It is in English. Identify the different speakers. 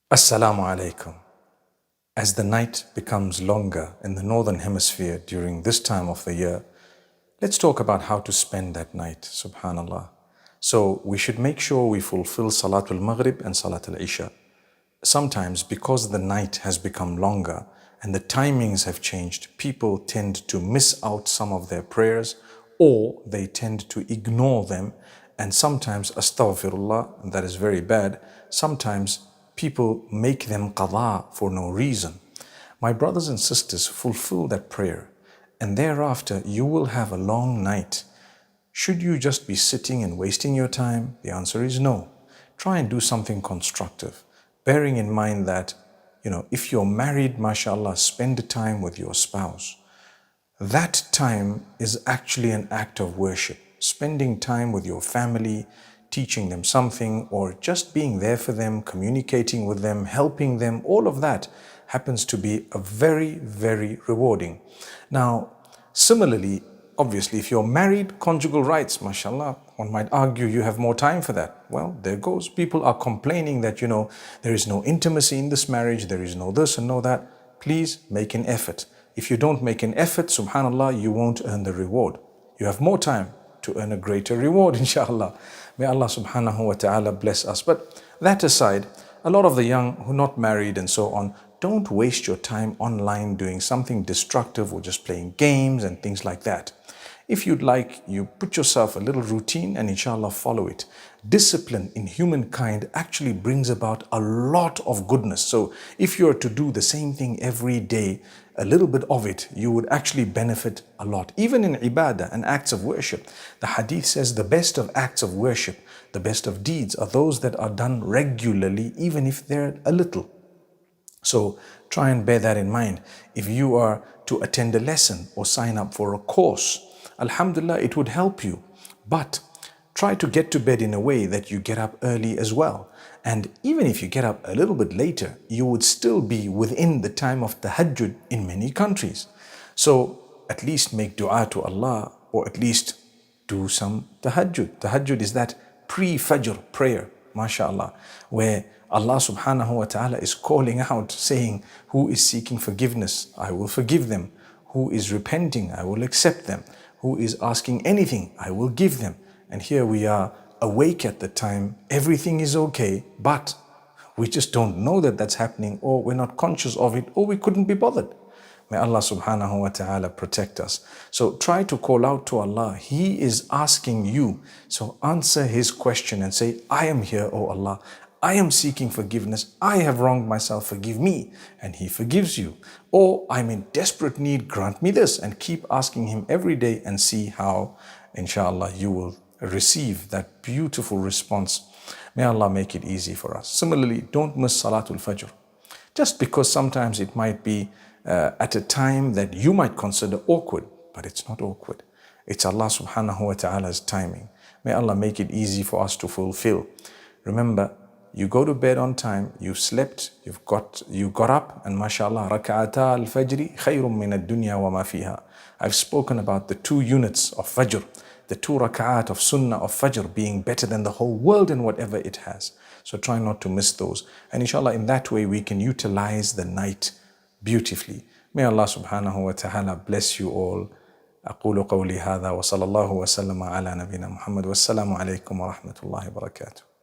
Speaker 1: Assalamu alaikum. As the night becomes longer in the northern hemisphere during this time of the year, let's talk about how to spend that night, subhanallah. So we should make sure we fulfill Salatul Maghrib and Salatul Isha. Sometimes because the night has become longer and the timings have changed, people tend to miss out some of their prayers or they tend to ignore them. And sometimes, astaghfirullah, and that is very bad, sometimes people make them qada for no reason. My brothers and sisters, fulfill that prayer and thereafter you will have a long night. Should you just be sitting and wasting your time? The answer is no. Try and do something constructive, bearing in mind that, if you're married, mashallah, spend time with your spouse. That time is actually an act of worship. Spending time with your family, teaching them something, or just being there for them, communicating with them, helping them, all of that happens to be a very, very rewarding. Now, similarly, obviously, if you're married, conjugal rights, mashallah, one might argue you have more time for that. Well, there goes. People are complaining that, there is no intimacy in this marriage, there is no this and no that. Please make an effort. If you don't make an effort, subhanallah, you won't earn the reward. You have more time to earn a greater reward, inshallah. May Allah subhanahu wa ta'ala bless us. But that aside, a lot of the young who are not married and so on, don't waste your time online doing something destructive or just playing games and things like that. If you'd like, you put yourself a little routine and inshallah follow it. Discipline in humankind actually brings about a lot of goodness. So if you're to do the same thing every day, a little bit of it, you would actually benefit a lot. Even in ibadah and acts of worship, the hadith says the best of acts of worship, the best of deeds are those that are done regularly, even if they're a little. So try and bear that in mind. If you are to attend a lesson or sign up for a course, alhamdulillah, it would help you. But try to get to bed in a way that you get up early as well. And even if you get up a little bit later, you would still be within the time of tahajjud in many countries. So at least make dua to Allah, or at least do some tahajjud. Tahajjud is that pre-fajr prayer, mashallah, where Allah subhanahu wa ta'ala is calling out, saying, who is seeking forgiveness, I will forgive them. Who is repenting, I will accept them. Who is asking anything, I will give them. And here we are awake at the time, everything is okay, but we just don't know that that's happening, or we're not conscious of it, or we couldn't be bothered. May Allah subhanahu wa ta'ala protect us. So try to call out to Allah. He is asking you. So answer His question and say, I am here, O Allah. I am seeking forgiveness. I have wronged myself. Forgive me. And He forgives you. Or I'm in desperate need. Grant me this. And keep asking Him every day and see how, inshallah, you will receive that beautiful response. May Allah make it easy for us. Similarly, don't miss Salatul Fajr. Just because sometimes it might be at a time that you might consider awkward, but it's not awkward. It's Allah subhanahu wa ta'ala's timing. May Allah make it easy for us to fulfill. Remember, you go to bed on time, you slept, you got up, and mashallah, rak'ata al-fajri khayrun min ad-dunya wa ma fiha. I've spoken about the 2 units of fajr, the 2 rak'at of sunnah of fajr being better than the whole world and whatever it has. So try not to miss those. And inshallah, in that way, we can utilize the night beautifully. May Allah subhanahu wa ta'ala bless you all. أقول قولي هذا وصلى الله وسلم على نبينا محمد والسلام عليكم ورحمة الله وبركاته.